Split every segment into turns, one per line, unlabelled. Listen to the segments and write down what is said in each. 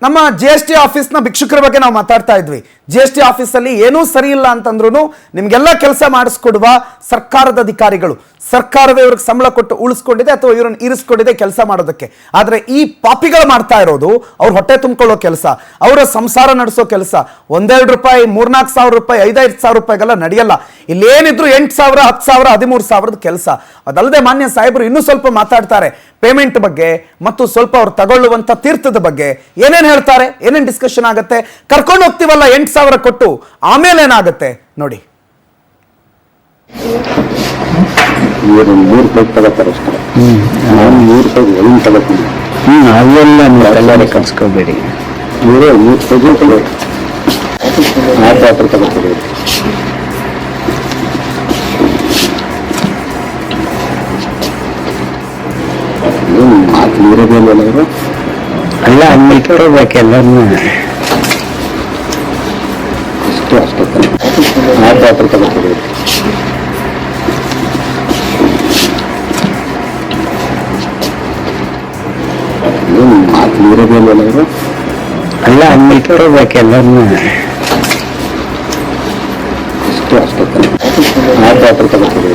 ನಮ್ಮ GST ಆಫೀಸ್ನ ಭಿಕ್ಷುಕರ ಬಗ್ಗೆ ನಾವು ಮಾತಾಡ್ತಾ ಇದ್ವಿ. GST ಆಫೀಸಲ್ಲಿ ಏನೂ ಸರಿ ಇಲ್ಲ ಅಂತಂದ್ರೂ ನಿಮಗೆಲ್ಲ ಕೆಲಸ ಮಾಡಿಸ್ಕೊಡುವ ಸರ್ಕಾರದ ಅಧಿಕಾರಿಗಳು, ಸರ್ಕಾರವೇ ಇವ್ರಿಗೆ ಸಂಬಳ ಕೊಟ್ಟು ಉಳಿಸ್ಕೊಂಡಿದೆ ಅಥವಾ ಇವ್ರನ್ನ ಇರಿಸ್ಕೊಂಡಿದೆ ಕೆಲಸ ಮಾಡೋದಕ್ಕೆ. ಆದರೆ ಈ ಪಾಪಿಗಳು ಮಾಡ್ತಾ ಇರೋದು ಅವ್ರ ಹೊಟ್ಟೆ ತುಂಬಿಕೊಳ್ಳೋ ಕೆಲಸ, ಅವರ ಸಂಸಾರ ನಡೆಸೋ ಕೆಲಸ. 1-2 ರೂಪಾಯಿ, 3-4 ಸಾವಿರ ರೂಪಾಯಿ, 5-5 ಸಾವಿರ ರೂಪಾಯಿಗೆಲ್ಲ ನಡೆಯಲ್ಲ. ಇಲ್ಲೇನಿದ್ರು 8,000, 10,000, 13,000 ಕೆಲಸ. ಅದಲ್ಲದೆ ಮಾನ್ಯ ಸಾಹೇಬರು ಇನ್ನೂ ಸ್ವಲ್ಪ ಮಾತಾಡ್ತಾರೆ ಪೇಮೆಂಟ್ ಬಗ್ಗೆ ಮತ್ತು ಸ್ವಲ್ಪ ಅವ್ರು ತಗೊಳ್ಳುವಂತ ತೀರ್ಥದ ಬಗ್ಗೆ. ಏನೇನು ಹೇಳ್ತಾರೆ, ಏನೇನು ಡಿಸ್ಕಷನ್ ಆಗುತ್ತೆ, ಕರ್ಕೊಂಡು ಹೋಗ್ತೀವಲ್ಲ 8,000 ಕೊಟ್ಟು, ಆಮೇಲೆ ಏನಾಗುತ್ತೆ ನೋಡಿ.
ಇವರು 3 ರೂಪಾಯಿ ತಗೋತಾರೆ ಅಷ್ಟೇ. ನಾನು 3 ರೂಪಾಯಿ ಒಳಗೆ ತಗೋತೀನಿ. ಅವೆಲ್ಲ ಕಳ್ಸ್ಕೋಬೇಡಿ. ಇವರು 3 ರೂಪಾಯಿ ತಗೋತಾರೆ. ಮಾತು ಇರೋದಿಲ್ಲ ಅವರು ಅಲ್ಲ, ಅಲ್ಲಿ ಇಟ್ಕೋಬೇಕೆಲ್ಲರೂ ಅಷ್ಟೇ ಅಷ್ಟೇ ತಗೋತಾರೆ. ಮಾತು ಇರೋದಿಲ್ಲ ಅವರು ಅಲ್ಲ, ಅಲ್ಲಿ ಇಟ್ಕೋಬೇಕೆಲ್ಲರೂ ಅಷ್ಟೇ ಅಷ್ಟೇ ತಗೋತಾರೆ.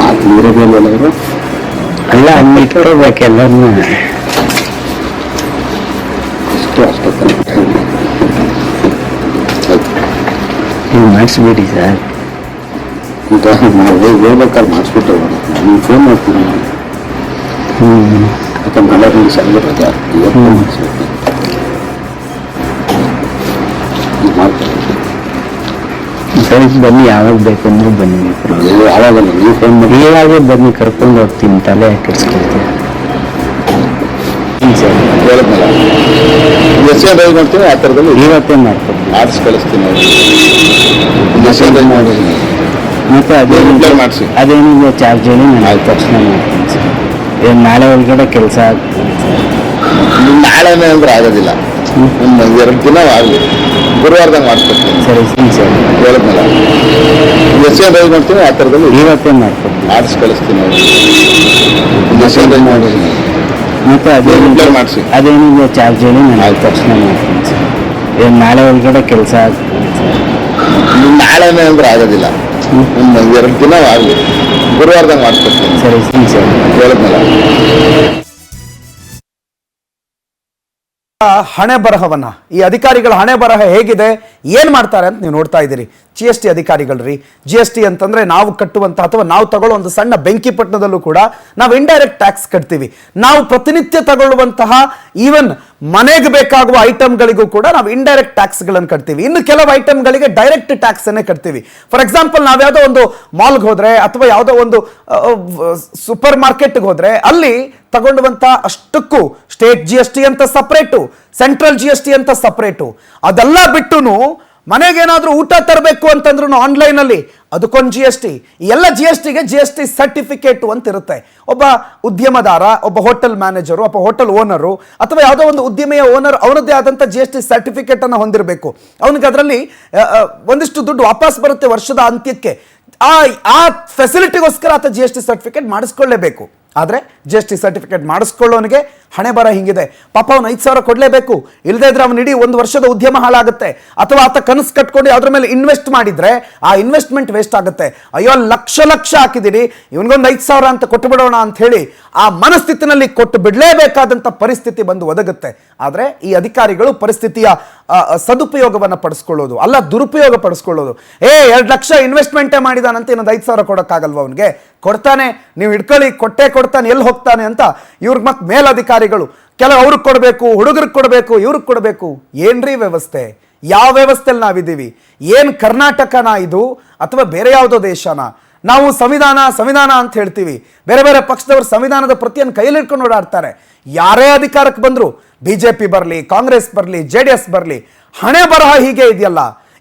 ಮಾತು ಇರೋದಿಲ್ಲ ಅವರು ಅಲ್ಲ, ಅಲ್ಲಿ ಇಟ್ಕೋಬೇಕೆಲ್ಲರೂ ಅಷ್ಟೇ ಅಷ್ಟೇ ನೀವು ಮಾಡಿಸ್ಬೇಡಿ ಸರ್. ಈಗ ನಾವು ಹೋಗ್ಬೇಕಾದ್ರೆ ಮಾಡಿಸ್ಬಿಟ್ಟು ನೀವು ಫೋನ್ ಮಾಡ್ತೀನಿ. ಯಾಕಂದ್ರೆ 4 ಸಾವಿರ ಇವತ್ತು ಮಾಡಿಸ್ಬೇಕು ಮಾಡ್ತಾರೆ. ಸರಿ ಬನ್ನಿ, ಯಾವಾಗ ಬೇಕು ಅಂದ್ರೆ ಬನ್ನಿ. ಯಾವಾಗಲ್ಲ ನೀವು ಫೋನ್ ಮಾಡಿ, ಇವಾಗೇ ಬನ್ನಿ, ಕರ್ಕೊಂಡು ಹೋಗ್ತೀನಿ. ತಲೆ ಕೆಡಿಸ್ಕೊಳ್ತೀನಿ ಸರ್. ಹೇಳಿದ್ನಲ್ಲ ಎಷ್ಟು ಡ್ರೈವ್ ಮಾಡ್ತೀನಿ ಆ ಥರದಲ್ಲಿ ಇವತ್ತೇ ಮಾಡ್ತೀನಿ, ಆರ್ಟ್ಸ್ ಕಳಿಸ್ತೀನಿ. ಮಾಡಿ ಮತ್ತೆ ಅದೇ ಮಾಡಿಸಿ, ಅದೇನಿದೆ ಚಾರ್ಜ್ ಹೇಳಿ ನಾನು ಆಯ್ತು ತಕ್ಷಣ ಮಾಡ್ತೀನಿ ಸರ್. ನಾಳೆ ಒಳಗಡೆ ಕೆಲಸ ಆಗ್ತೀನಿ ಸರ್. ನಾಳೆನೇ ಅಂದ್ರೆ ಆಗೋದಿಲ್ಲ, ಒಂದು 2 ದಿನ ಆಗಲಿ, ಗುರುವಾರದಾಗ ಮಾಡಿಸ್ಕೊಡ್ತೀನಿ. ಸರಿ ಸರ್, ಹೇಳಿದ್ನಲ್ಲ ಎಷ್ಟು ಡ್ರೈವ್ ಮಾಡ್ತೀನಿ ಆ ಥರದಲ್ಲಿ ಇವತ್ತೇ ಮಾಡ್ಕೊಡ್ತೀನಿ, ಆರ್ಟ್ಸ್ ಕಳಿಸ್ತೀನಿ. ಮಾಡಿ ಮತ್ತೆ ಅದೇ ಮಾಡಿಸಿ, ಅದೇನಿದೆ ಚಾರ್ಜ್ ಹೇಳಿ ನಾನು ಆಯ್ತು ತಕ್ಷಣ ಮಾಡ್ತೀನಿ ಸರ್. ನಾಳೆ ಒಳಗಡೆ ಕೆಲಸ ಆಗ್ತೀನಿ ಸರ್. ನಾಳೆನೇ ಅಂದ್ರೆ ಆಗೋದಿಲ್ಲ, ಒಂದು 2 ದಿನ ಆಗಲಿ, ಗುರುವಾರದಾಗ ಮಾಡಿಸ್ಕೊಡ್ತೀನಿ. ಸರಿ ಸರ್, ಹೇಳಿದ್ನಲ್ಲ.
ಹಣೆ ಬರಹವನ್ನ, ಈ ಅಧಿಕಾರಿಗಳ ಹಣೆ ಬರಹ ಹೇಗಿದೆ, ಏನ್ ಮಾಡ್ತಾರೆ ಅಂತ ನೀವು ನೋಡ್ತಾ ಇದ್ದೀರಿ. GST ಅಧಿಕಾರಿಗಳ್ರಿ, GST ಅಂತಂದ್ರೆ ನಾವು ಕಟ್ಟುವಂತ ಅಥವಾ ನಾವು ತಗೊಳ್ಳೋ ಒಂದು ಸಣ್ಣ ಬೆಂಕಿ ಪಟ್ಟಣದಲ್ಲೂ ಕೂಡ ನಾವು ಇಂಡೈರೆಕ್ಟ್ ಟ್ಯಾಕ್ಸ್ ಕಟ್ತೀವಿ. ನಾವು ಪ್ರತಿನಿತ್ಯ ತಗೊಳ್ಳುವಂತಹ ಈವನ್ ಮನೆಗೆ ಬೇಕಾಗುವ ಐಟಮ್ಗಳಿಗೂ ಕೂಡ ನಾವು ಇಂಡೈರೆಕ್ಟ್ ಟ್ಯಾಕ್ಸ್ಗಳನ್ನು ಕಟ್ತೀವಿ. ಇನ್ನು ಕೆಲವು ಐಟಮ್ಗಳಿಗೆ ಡೈರೆಕ್ಟ್ ಟ್ಯಾಕ್ಸ್ ಅನ್ನೇ ಕಟ್ತೀವಿ. ಫಾರ್ ಎಕ್ಸಾಂಪಲ್, ನಾವು ಯಾವುದೋ ಒಂದು ಮಾಲ್ಗೆ ಹೋದ್ರೆ ಅಥವಾ ಯಾವುದೋ ಒಂದು ಸೂಪರ್ ಮಾರ್ಕೆಟ್ಗೆ ಹೋದ್ರೆ ಅಲ್ಲಿ ತಗೊಂಡುವಂತ ಅಷ್ಟಕ್ಕೂ ಸ್ಟೇಟ್ GST ಅಂತ ಸಪ್ರೇಟು, ಸೆಂಟ್ರಲ್ GST ಅಂತ ಸಪ್ರೇಟು. ಅದೆಲ್ಲ ಬಿಟ್ಟು ಮನೆಗೇನಾದ್ರೂ ಊಟ ತರಬೇಕು ಅಂತಂದ್ರೂ ಆನ್ಲೈನಲ್ಲಿ ಅದಕ್ಕೊಂದು GST. ಎಲ್ಲ GSTಗೆ GST ಸರ್ಟಿಫಿಕೇಟು ಅಂತ ಇರುತ್ತೆ. ಒಬ್ಬ ಉದ್ಯಮದಾರ, ಒಬ್ಬ ಹೋಟೆಲ್ ಮ್ಯಾನೇಜರು, ಒಬ್ಬ ಹೋಟೆಲ್ ಓನರು ಅಥವಾ ಯಾವುದೋ ಒಂದು ಉದ್ಯಮೆಯ ಓನರ್ ಅವರದ್ದೇ ಆದಂಥ GST ಸರ್ಟಿಫಿಕೇಟ್ ಅನ್ನು ಹೊಂದಿರಬೇಕು. ಅವನಿಗೆ ಅದರಲ್ಲಿ ಒಂದಿಷ್ಟು ದುಡ್ಡು ವಾಪಸ್ ಬರುತ್ತೆ ವರ್ಷದ ಅಂತ್ಯಕ್ಕೆ. ಆ ಫೆಸಿಲಿಟಿಗೋಸ್ಕರ ಆತ GST ಸರ್ಟಿಫಿಕೇಟ್ ಮಾಡಿಸ್ಕೊಳ್ಳೇಬೇಕು. ಆದರೆ GST ಸರ್ಟಿಫಿಕೇಟ್ ಮಾಡಿಸ್ಕೊಳ್ಳೋನಿಗೆ ಹಣೆ ಬರ ಹಿಂಗಿದೆ. ಪಾಪ ಅವನು 5,000 ಕೊಡಲೇಬೇಕು, ಇಲ್ಲದೇ ಇದ್ರೆ ಅವನು ಇಡೀ 1 ವರ್ಷದ ಉದ್ಯಮ ಹಾಳಾಗುತ್ತೆ. ಅಥವಾ ಆತ ಕನಸು ಕಟ್ಕೊಂಡು ಅದ್ರ ಮೇಲೆ ಇನ್ವೆಸ್ಟ್ ಮಾಡಿದ್ರೆ ಆ ಇನ್ವೆಸ್ಟ್ಮೆಂಟ್ ವೇಸ್ಟ್ ಆಗುತ್ತೆ. ಅಯ್ಯೋ, ಲಕ್ಷ ಅವನಿಗೊಂದು 5,000 ಅಂತ ಕೊಟ್ಟು ಬಿಡೋಣ ಅಂತ ಹೇಳಿ ಆ ಮನಸ್ಥಿತಿನಲ್ಲಿ ಕೊಟ್ಟು ಬಿಡಲೇಬೇಕಾದಂಥ ಪರಿಸ್ಥಿತಿ ಬಂದು ಒದಗುತ್ತೆ. ಆದರೆ ಈ ಅಧಿಕಾರಿಗಳು ಪರಿಸ್ಥಿತಿಯ ಸದುಪಯೋಗವನ್ನು ಪಡಿಸ್ಕೊಳ್ಳೋದು ಅಲ್ಲ, ದುರುಪಯೋಗ ಪಡಿಸ್ಕೊಳ್ಳೋದು. 2 ಲಕ್ಷ ಇನ್ವೆಸ್ಟ್ಮೆಂಟೇ ಮಾಡಿದಾನಂತ ಇನ್ನೊಂದು 5,000 ಕೊಡೋಕ್ಕಾಗಲ್ವ ಅವನಿಗೆ? ಕೊಡ್ತಾನೆ, ನೀವು ಇಟ್ಕೊಳ್ಳಿ, ಕೊಟ್ಟೆ ಕೊಡ್ತಾನೆ, ಎಲ್ಲಿ ಹೋಗ್ತಾನೆ ಅಂತ ಇವ್ರಿಗೆ ಮತ್ತೆ ಮೇಲಧಿಕಾರಿಗಳು ಕೆಲವು ಅವ್ರಿಗೆ ಕೊಡಬೇಕು, ಹುಡುಗರಿಗೆ ಕೊಡಬೇಕು, ಇವ್ರಿಗೆ ಕೊಡಬೇಕು. ಏನ್ರಿ ವ್ಯವಸ್ಥೆ? ಯಾವ ವ್ಯವಸ್ಥೆಯಲ್ಲಿ ನಾವಿದ್ದೀವಿ? ಏನು ಕರ್ನಾಟಕನ ಇದು ಅಥವಾ ಬೇರೆ ಯಾವುದೋ ದೇಶನ? ನಾವು ಸಂವಿಧಾನ ಅಂತ ಹೇಳ್ತೀವಿ. ಬೇರೆ ಬೇರೆ ಪಕ್ಷದವರು ಸಂವಿಧಾನದ ಪ್ರತಿಯನ್ನು ಕೈಯಲ್ಲಿ ಇಟ್ಕೊಂಡು ಓಡಾಡ್ತಾರೆ. ಯಾರೇ ಅಧಿಕಾರಕ್ಕೆ ಬಂದ್ರು, BJP ಬರಲಿ, ಕಾಂಗ್ರೆಸ್ ಬರಲಿ, JDS ಬರಲಿ, ಹಣೆ ಬರಹ ಹೀಗೆ ಇದೆಯಲ್ಲ.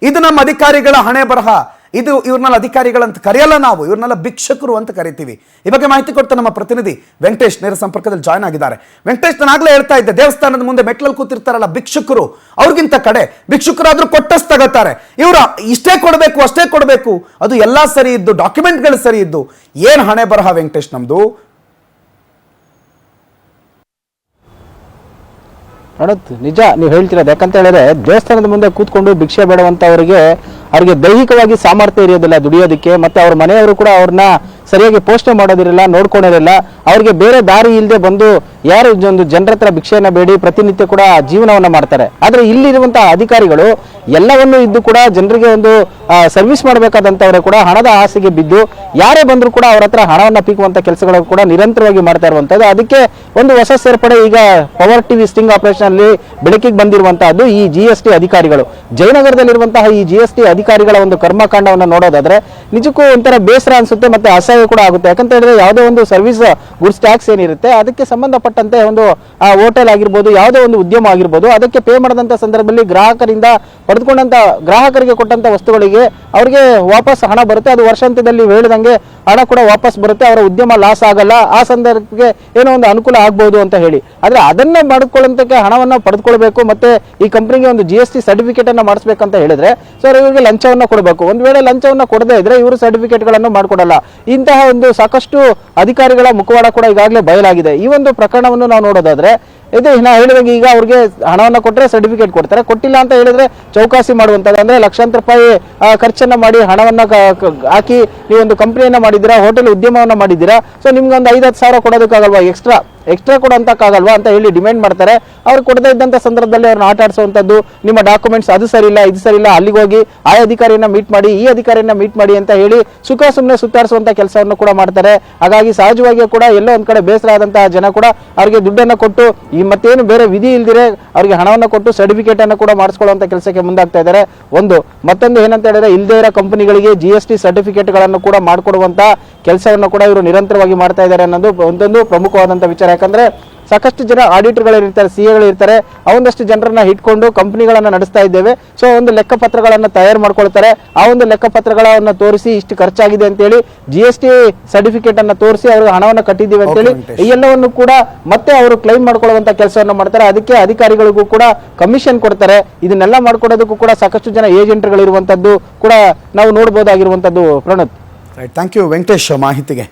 ಇದು ನಮ್ಮ ಅಧಿಕಾರಿಗಳ ಹಣೆ ಬರಹ. ಇದು ಇವ್ರನ್ನೆಲ್ಲ ಅಧಿಕಾರಿಗಳಂತ ಕರೆಯಲ್ಲ, ನಾವು ಇವ್ರನ್ನೆಲ್ಲ ಭಿಕ್ಷಕರು ಅಂತ ಕರಿತೀವಿ. ಈ ಬಗ್ಗೆ ಮಾಹಿತಿ ಕೊಡ್ತಾ ನಮ್ಮ ಪ್ರತಿನಿಧಿ ವೆಂಕಟೇಶ್ ನೇರ ಸಂಪರ್ಕದಲ್ಲಿ ಜಾಯ್ನ್ ಆಗಿದ್ದಾರೆ. ವೆಂಕಟೇಶ್, ನಾನು ಆಗ್ಲೇ ಹೇಳ್ತಾ ಇದ್ದೆ, ದೇವಸ್ಥಾನದ ಮುಂದೆ ಮೆಟ್ಲಲ್ಲಿ ಕೂತಿರ್ತಾರಲ್ಲ ಭಿಕ್ಷುಕರು, ಅವ್ರಿಗಿಂತ ಕಡೆ ಭಿಕ್ಷುಕರಾದ್ರೂ ಕೊಟ್ಟಷ್ಟು ತಗೋತಾರೆ. ಇವರು ಇಷ್ಟೇ ಕೊಡಬೇಕು ಅಷ್ಟೇ ಕೊಡಬೇಕು, ಅದು ಎಲ್ಲ ಸರಿ ಇದ್ದು ಡಾಕ್ಯುಮೆಂಟ್ಗಳು ಸರಿ ಇದ್ದು ಏನು ಹಣೆ ಬರಹ ವೆಂಕಟೇಶ್ ನಮ್ದು?
ಅಣತ್ ನಿಜ ನೀವು ಹೇಳ್ತಿರೋದು. ಯಾಕಂತ ಹೇಳಿದ್ರೆ ದೇವಸ್ಥಾನದ ಮುಂದೆ ಕೂತ್ಕೊಂಡು ಭಿಕ್ಷೆ ಬೇಡುವಂತವರಿಗೆ ಅವ್ರಿಗೆ ದೈಹಿಕವಾಗಿ ಸಾಮರ್ಥ್ಯ ಇರೋದಿಲ್ಲ ದುಡಿಯೋದಕ್ಕೆ, ಮತ್ತೆ ಅವ್ರ ಮನೆಯವರು ಕೂಡ ಅವ್ರನ್ನ ಸರಿಯಾಗಿ ಪೋಷಣೆ ಮಾಡೋದಿರಲಿಲ್ಲ, ನೋಡ್ಕೊಂಡಿರಲಿಲ್ಲ. ಅವ್ರಿಗೆ ಬೇರೆ ದಾರಿ ಇಲ್ಲದೆ ಬಂದು ಯಾರು ಒಂದು ಜನರ ಹತ್ರ ಭಿಕ್ಷೆಯನ್ನ ಬೇಡಿ ಪ್ರತಿನಿತ್ಯ ಕೂಡ ಜೀವನವನ್ನ ಮಾಡ್ತಾರೆ. ಆದ್ರೆ ಇಲ್ಲಿರುವಂತಹ ಅಧಿಕಾರಿಗಳು ಎಲ್ಲವನ್ನೂ ಇದ್ದು ಕೂಡ ಜನರಿಗೆ ಒಂದು ಸರ್ವಿಸ್ ಮಾಡಬೇಕಾದಂತವ್ರೆ ಕೂಡ ಹಣದ ಆಸೆಗೆ ಬಿದ್ದು ಯಾರೇ ಬಂದ್ರು ಕೂಡ ಅವ್ರ ಹತ್ರ ಹಣವನ್ನ ಪೀಕುವಂತ ಕೆಲಸಗಳು ಕೂಡ ನಿರಂತರವಾಗಿ ಮಾಡ್ತಾ ಇರುವಂತದ್ದು. ಅದಕ್ಕೆ ಒಂದು ಹೊಸ ಸೇರ್ಪಡೆ ಈಗ ಪವರ್ ಟಿವಿ ಸ್ಟಿಂಗ್ ಆಪರೇಷನ್ ಅಲ್ಲಿ ಬೆಳಕಿಗೆ ಬಂದಿರುವಂತಹದ್ದು ಈ GST ಅಧಿಕಾರಿಗಳು. ಜಯನಗರದಲ್ಲಿರುವಂತಹ ಈ GST ಅಧಿಕಾರಿಗಳ ಒಂದು ಕರ್ಮಕಾಂಡವನ್ನು ನೋಡೋದಾದ್ರೆ ನಿಜಕ್ಕೂ ಒಂಥರ ಬೇಸರ ಅನ್ಸುತ್ತೆ, ಮತ್ತೆ ಅಸಹ್ಯ ಕೂಡ ಆಗುತ್ತೆ. ಯಾಕಂತ ಹೇಳಿದ್ರೆ ಯಾವುದೋ ಒಂದು ಸರ್ವಿಸ್ ಗುಡ್ಸ್ ಟ್ಯಾಕ್ಸ್ ಏನಿರುತ್ತೆ ಅದಕ್ಕೆ ಸಂಬಂಧಪಟ್ಟಂತೆ ಒಂದು ಹೋಟೆಲ್ ಆಗಿರ್ಬೋದು, ಯಾವುದೋ ಒಂದು ಉದ್ಯಮ ಆಗಿರ್ಬೋದು, ಅದಕ್ಕೆ ಪೇ ಮಾಡದಂತ ಸಂದರ್ಭದಲ್ಲಿ ಗ್ರಾಹಕರಿಂದ ಪಡೆದುಕೊಂಡಂತ ಗ್ರಾಹಕರಿಗೆ ಕೊಟ್ಟಂತ ವಸ್ತುಗಳಿಗೆ ಅವರಿಗೆ ವಾಪಸ್ ಹಣ ಬರುತ್ತೆ. ಅದು ವರ್ಷಾಂತ್ಯದಲ್ಲಿ ಹೇಳಿದಂಗೆ ಹಣ ಕೂಡ ವಾಪಸ್ ಬರುತ್ತೆ, ಅವರ ಉದ್ಯಮ ಲಾಸ್ ಆಗಲ್ಲ, ಆ ಸಂದರ್ಭಕ್ಕೆ ಏನೋ ಒಂದು ಅನುಕೂಲ ಆಗ್ಬಹುದು ಅಂತ ಹೇಳಿ. ಆದ್ರೆ ಅದನ್ನ ಮಾಡಿಕೊಳ್ಳೋದಕ್ಕೆ ಹಣವನ್ನ ಪಡೆದುಕೊಳ್ಬೇಕು, ಮತ್ತೆ ಈ ಕಂಪನಿಗೆ ಒಂದು GST ಸರ್ಟಿಫಿಕೇಟ್ ಅನ್ನ ಮಾಡಿಸ್ಬೇಕಂತ ಹೇಳಿದ್ರೆ ಸರ್ ಇವರಿಗೆ ಲಂಚವನ್ನ ಕೊಡಬೇಕು. ಒಂದ್ ವೇಳೆ ಲಂಚವನ್ನ ಕೊಡದೇ ಇದ್ರೆ ಇವರು ಸರ್ಟಿಫಿಕೇಟ್ ಗಳನ್ನು ಮಾಡ್ಕೊಡಲ್ಲ. ಇಂತಹ ಒಂದು ಸಾಕಷ್ಟು ಅಧಿಕಾರಿಗಳ ಮುಖವಾಡ ಕೂಡ ಈಗಾಗಲೇ ಬಯಲಾಗಿದೆ. ಈ ಒಂದು ಪ್ರಕರಣವನ್ನು ನಾವು ನೋಡೋದಾದ್ರೆ ಇದು ನಾ ಹೇಳಿದಂಗೆ ಈಗ ಅವ್ರಿಗೆ ಹಣವನ್ನ ಕೊಟ್ಟರೆ ಸರ್ಟಿಫಿಕೇಟ್ ಕೊಡ್ತಾರೆ, ಕೊಟ್ಟಿಲ್ಲ ಅಂತ ಹೇಳಿದ್ರೆ ಚೌಕಾಸಿ ಮಾಡುವಂತದ್ದು. ಅಂದ್ರೆ ಲಕ್ಷಾಂತರ ರೂಪಾಯಿ ಖರ್ಚನ್ನ ಮಾಡಿ ಹಣವನ್ನ ಹಾಕಿ ನೀವೊಂದು ಕಂಪನಿಯನ್ನ ಮಾಡಿದ್ದೀರಾ, ಹೋಟೆಲ್ ಉದ್ಯಮವನ್ನ ಮಾಡಿದ್ದೀರಾ, ಸೊ ನಿಮ್ಗೆ ಒಂದು 5-10 ಸಾವಿರ ಕೊಡೋದಕ್ಕಾಗಲ್ವಾ, ಎಕ್ಸ್ಟ್ರಾ ಕೊಡೋಂತಕ್ಕಾಗಲ್ವಾ ಅಂತ ಹೇಳಿ ಡಿಮ್ಯಾಂಡ್ ಮಾಡ್ತಾರೆ. ಅವ್ರು ಕೊಡದೇ ಇದ್ದಂತ ಸಂದರ್ಭದಲ್ಲಿ ಅವ್ರನ್ನ ಆಟ ಆಡಿಸುವಂತದ್ದು, ನಿಮ್ಮ ಡಾಕ್ಯುಮೆಂಟ್ಸ್ ಅದು ಸರಿ ಇಲ್ಲ ಇದು ಸರಿ ಇಲ್ಲ, ಅಲ್ಲಿಗೆ ಹೋಗಿ ಆ ಅಧಿಕಾರಿಯನ್ನ ಮೀಟ್ ಮಾಡಿ ಈ ಅಧಿಕಾರಿಯನ್ನ ಮೀಟ್ ಮಾಡಿ ಅಂತ ಹೇಳಿ ಸುಮ್ಮನೆ ಸುತ್ತಾರಿಸುವಂತ ಕೆಲಸವನ್ನು ಕೂಡ ಮಾಡ್ತಾರೆ. ಹಾಗಾಗಿ ಸಹಜವಾಗಿಯೂ ಕೂಡ ಎಲ್ಲೋ ಒಂದ್ ಕಡೆ ಬೇಸರ ಆದಂತಹ ಜನ ಕೂಡ ಅವ್ರಿಗೆ ದುಡ್ಡನ್ನ ಕೊಟ್ಟು ಈ ಮತ್ತೇನು ಬೇರೆ ವಿಧಿ ಇಲ್ದಿರೆ ಅವ್ರಿಗೆ ಹಣವನ್ನ ಕೊಟ್ಟು ಸರ್ಟಿಫಿಕೇಟ್ ಅನ್ನು ಕೂಡ ಮಾಡಿಸ್ಕೊಳ್ಳುವಂತ ಕೆಲಸಕ್ಕೆ ಮುಂದಾಗ್ತಾ ಇದ್ದಾರೆ. ಮತ್ತೊಂದು ಏನಂತ ಹೇಳಿದ್ರೆ ಇಲ್ಲದೇ ಇರೋ ಕಂಪನಿಗಳಿಗೆ GST ಸರ್ಟಿಫಿಕೇಟ್ ಗಳನ್ನು ಕೂಡ ಮಾಡಿಕೊಡುವಂತ ಕೆಲಸವನ್ನು ಕೂಡ ಇವರು ನಿರಂತರವಾಗಿ ಮಾಡ್ತಾ ಇದ್ದಾರೆ ಅನ್ನೋದು ಒಂದೊಂದು ಪ್ರಮುಖವಾದಂತ ವಿಚಾರ. ಯಾಕಂದ್ರೆ ಸಾಕಷ್ಟು ಜನ ಆಡಿಟರ್ಗಳು ಇರ್ತಾರೆ, CAಗಳು ಇರ್ತಾರೆ, ಒಂದಷ್ಟು ಜನರನ್ನ ಇಟ್ಕೊಂಡು ಕಂಪನಿಗಳನ್ನ ನಡೆಸ್ತಾ ಇದ್ದೇವೆ. ಸೊ ಒಂದು ಲೆಕ್ಕಪತ್ರಗಳನ್ನ ತಯಾರು ಮಾಡ್ಕೊಳ್ತಾರೆ, ಆ ಒಂದು ಲೆಕ್ಕಪತ್ರಗಳನ್ನ ತೋರಿಸಿ ಇಷ್ಟು ಖರ್ಚಾಗಿದೆ ಅಂತೇಳಿ GST ಸರ್ಟಿಫಿಕೇಟ್ ಅನ್ನ ತೋರಿಸಿ ಅವ್ರಿಗೆ ಹಣವನ್ನ ಕಟ್ಟಿದ್ದೀವಿ ಅಂತೇಳಿ ಈ ಎಲ್ಲವನ್ನು ಕೂಡ ಮತ್ತೆ ಅವರು ಕ್ಲೈಮ್ ಮಾಡ್ಕೊಳ್ಳುವಂತ ಕೆಲಸವನ್ನ ಮಾಡ್ತಾರೆ. ಅದಕ್ಕೆ ಅಧಿಕಾರಿಗಳಿಗೂ ಕೂಡ ಕಮಿಷನ್ ಕೊಡ್ತಾರೆ. ಇದನ್ನೆಲ್ಲ ಮಾಡ್ಕೊಡೋದಕ್ಕೂ ಕೂಡ ಸಾಕಷ್ಟು ಜನ ಏಜೆಂಟ್ಗಳು ಇರುವಂತದ್ದು ಕೂಡ ನಾವು ನೋಡಬಹುದಾಗಿರುವಂತದ್ದು. Pranath,
right, thank you Venkatesh ಮಾಹಿತಿಗೆ.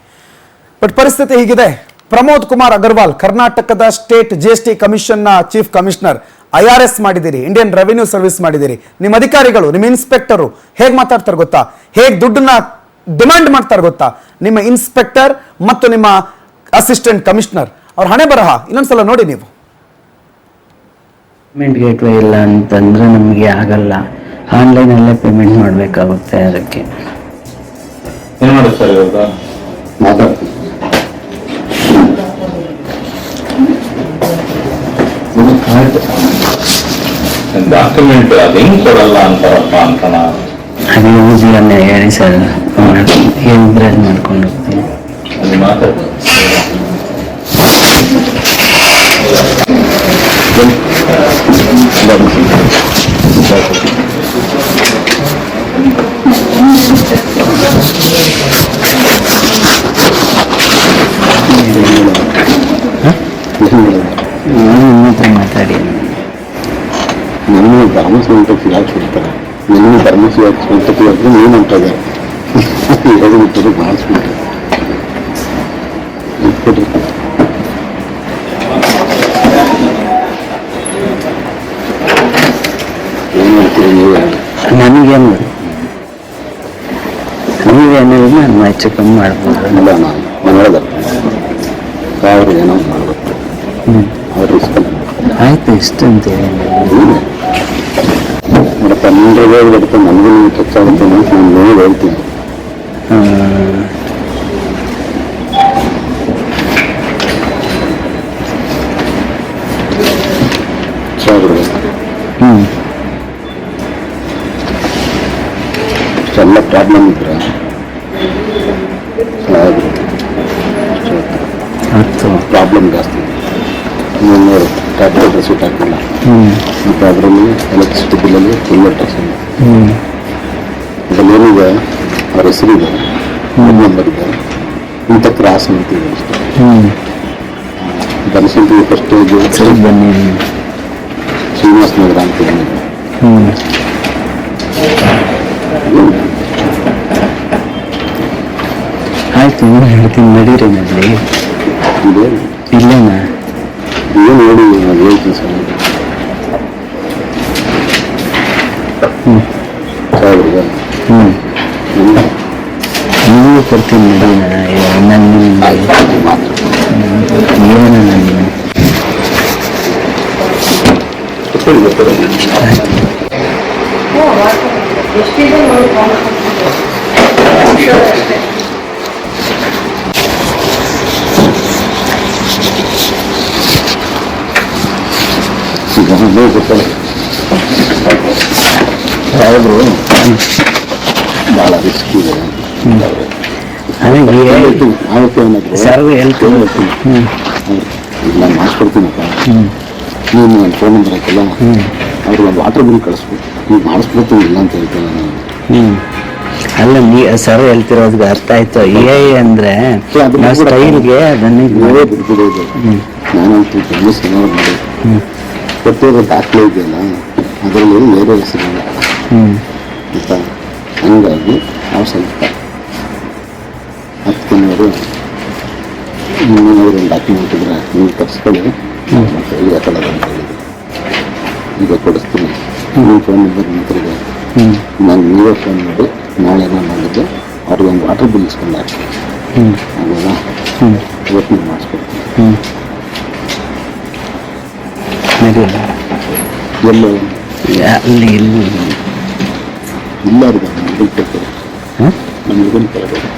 ಬಟ್ ಪರಿಸ್ಥಿತಿ ಹೀಗಿದೆ. ಪ್ರಮೋದ್ ಕುಮಾರ್ ಅಗರ್ವಾಲ್ ಕರ್ನಾಟಕದ ಸ್ಟೇಟ್ GST ಕಮಿಷನ್ನ ಚೀಫ್ ಕಮಿಷನರ್, IRS ಮಾಡಿದಿರಿ, ಇಂಡಿಯನ್ ರೆವಿನ್ಯೂ ಸರ್ವಿಸ್ ಮಾಡಿದಿರಿ. ನಿಮ್ಮ ಅಧಿಕಾರಿಗಳು, ನಿಮ್ಮ ಇನ್ಸ್ಪೆಕ್ಟರು ಹೇಗೆ ಮಾತಾಡ್ತಾರೆ ಗೊತ್ತಾ, ಹೇಗೆ ದುಡ್ಡನ್ನ ಡಿಮ್ಯಾಂಡ್ ಮಾಡ್ತಾರೆ ಗೊತ್ತಾ? ನಿಮ್ಮ ಇನ್ಸ್ಪೆಕ್ಟರ್ ಮತ್ತು ನಿಮ್ಮ ಅಸಿಸ್ಟೆಂಟ್ ಕಮಿಷನರ್ ಅವ್ರ ಹಣೆ ಬರಹ ಇನ್ನೊಂದ್ಸಲ ನೋಡಿ ನೀವು.
ಪೇಮೆಂಟ್ ಗೇಟ್ವೇ ಇಲ್ಲ ಅಂತಂದ್ರೆ ನಮಗೆ ಆಗಲ್ಲ, ಆನ್ಲೈನಲ್ಲೇ ಪೇಮೆಂಟ್ ಮಾಡಬೇಕಾಗುತ್ತೆ. ಅದಕ್ಕೆ
ಏನು ಮಾಡೋದು ಸರ್ ಇವಾಗ? ಮಾತಾಡ್ತೀನಿ. ಡಾಕ್ಯುಮೆಂಟ್ ಅದು ಹೆಂಗ್ ಕೊಡಲ್ಲ ಅಂತಾರಪ್ಪ ಅಂತ
ಅದು ಯೂಸಿಯನ್ನ ಹೇಳಿ ಸರ್, ಹೇಳಿದ್ರೆ ಮಾಡ್ಕೊಂಡು ಹೋಗ್ತೀನಿ.
ಅಲ್ಲಿ ಮಾತಾಡ್ತೀನಿ.
ಮಾತಾಡಿ
ನನ್ನ ಧರ್ಮಸ್ವಂತಕ್ಕೆ ಯಾಕೆ ಕೊಡ್ತಾರೆ? ನನ್ನ ಧರ್ಮಸ್ವಂತಕ್ಕೆ ಅಂದ್ರೆ ಏನಂತದೆ ಇರೋದು ಬಿಟ್ಟರೆ ಮಾಡಿಸ್ಬಿಟ್ಟು ಏನು ಹೇಳ್ತೀರಿ ನೀವೇ?
ನನಗೇನು ನೀವೇನಿಲ್ಲ, ನಾನು ಹೆಚ್ಚು ಕಮ್ಮಿ ಮಾಡ್ಬೋದು.
ಇಲ್ಲ, ನಾನು ಹೇಳಿದೆ ಅವ್ರು ಏನೋ ಮಾಡಬೇಕು, ಅವ್ರು ಇಸ್ಕೊಂಡು
ಆಯ್ತು ಇಷ್ಟ ಅಂತೇಳಿ
ನೋಡಪ್ಪ, ನಿಂದ್ರೆ ಬರುತ್ತೆ, ನನಗೂ ನೀವು ಟಚ್ ಆಗುತ್ತೆ ಅಂತ ನಾನು ಹೇಳ್ತೀನಿ. ಇಷ್ಟೆಲ್ಲ ಪ್ರಾಬ್ಲಮ್ ಇದ್ರೆ ಪ್ರಾಬ್ಲಮ್ ಜಾಸ್ತಿ. ಇನ್ನೊಂದು ಟ್ಯಾಕ್ಟರ್ ರಿಸೀಟ್ ಹಾಕಿಲ್ಲ, ಮತ್ತು ಅದರಲ್ಲಿ ಎಲೆಕ್ಟ್ರಿಸಿಟಿ ಬಿಲ್ಲಲ್ಲಿ ಫುಲ್ ಟ್ಯಾಕ್ಸ್ ಅದ್ರಲ್ಲಿ ಏನಿದೆ ಅವ್ರ ಹೆಸರಿದೆ ನಂಬರ್ ಇದೆ ಇಂಥ ಕ್ರಾಸ್ ಅಂತೀವಿ ಅಷ್ಟೇ. ಬನಶಂಕರಿ ಫಸ್ಟ್
ಬನ್ನಿ.
ಶ್ರೀನಿವಾಸ ನಗರ ಅಂತ ಏನಿದೆ
ಆಯ್ತು ಹೇಳ್ತೀನಿ ನಡೀರಿ ನಡಿ.
ಇದೆ
ಇಲ್ಲೇನಾ?
ಏನು ನೋಡಿ ಅದು ಹೇಳ್ತೀನಿ ಸರ್. ಸಾವಿರ
ನೀವು ಕೊಡ್ತೀನಿ ನಡಿ. ನನ್ನ
ಮಾತ್ರ
ಏನು ನನ್ನ
ಗೊತ್ತಲ್ಲ ಅವರು ಭಾಳ ರಿಸ್ಕ್ ಇದೆ.
ನನಗೆ
ಆವತ್ತು ಏನಾದ್ರು
ಸರ್ ಹೇಳ್ತೀನಿ.
ಇಲ್ಲ ಮಾಡಿಸ್ಕೊಡ್ತೀನಪ್ಪ, ನೀನು ನನ್ನ ಫೋನ್ ನಂಬರ್ ಹಾಕಲ್ಲ, ಅವ್ರಿಗೆ ಒಂದು ವಾಟರ್ ಬಿಲ್ ಕಳಿಸ್ಬೇಕು, ನೀವು ಮಾಡಿಸ್ಬಿಡ್ತೀನಿ ಇಲ್ಲ ಅಂತ ಹೇಳ್ತೇನೆ ನಾನು.
ಅಲ್ಲ ನೀ ಸರ್ ಹೇಳ್ತಿರೋದು ಅರ್ಥ ಆಯ್ತು. ಎ ಅಂದ್ರೆ ಸ್ಟೈಲ್ಗೆ ಅದನ್ನೇ
ನೀವೇ ಬಿಡ್ಬಿಡೋದು. ನಾನಂತೂ ತುಂಬ ಚೆನ್ನಾಗಿ ಮಾಡಿ ಕೊಟ್ಟಿರೋ ದಾಖಲೆ ಇದೆಯಲ್ಲ ಅದರಲ್ಲಿ ಬೇರೆ ಹೆಸರಿಲ್ಲ ಆಯಿತಾ. ಹಂಗಾಗಿ ನಾವು ಸ್ವಲ್ಪ 10 ತಿಂಗಳು ನಿಮ್ಮನೇವ್ರು ಒಂದು ಡಾಕ್ಯುಮೆಂಟ್ ಇದ್ರೆ ನೀವು ತರಿಸ್ಕೊಳ್ಳಿ ಮತ್ತೆ ಎಲ್ಲಿ ಹಾಕೊಳ್ಳೋದು ಅಂತ ಹೇಳಿದ್ರು. ಈಗ ಕೊಡಿಸ್ತೀನಿ, ನಿಮ್ಮ ಫೋನ್ ನಂಬರ್ ನಂತರ ಇದೆ, ನಾನು ನೀವೇ ಫೋನ್ ಮಾಡಿ ನಾಳೆನ ಮಾಡಿದ್ದು ಅವ್ರಿಗೆ ಒಂದು ವಾಟರ್ ಬಿಲ್ ಇಸ್ಕೊಂಡು ಹಾಕ್ತೀನಿ. ಅಲ್ವಾ ಇವತ್ತು ನೀವು ಮಾಡಿಸ್ಕೊಡ್ತೀನಿ. ಎಲ್ಲೋ
ಅಲ್ಲಿ ಇಲ್ಲಿ
ಇಲ್ಲ ಇದೆ ನಮ್ಗೆ ಕೊಡ್ತಾರೆ, ನಮ್ಗೆ ತರಬೇಕು,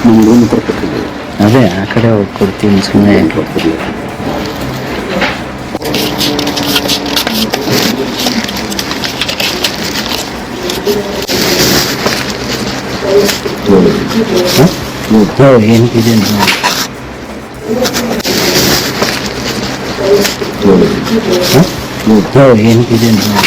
ನಮ್ಗೆ ತರಕೊಟ್ಟಿದ್ದೀವಿ.
ಅದೇ ಆ ಕಡೆ ಹೋಗಿ ಕೊಡ್ತೀನಿ ಸುಮ್ಮನೆ.
ಕೊಡ್ತಿರ್ಲಿಲ್ಲ.
ಏನಿದೆ ಏನಿದೆ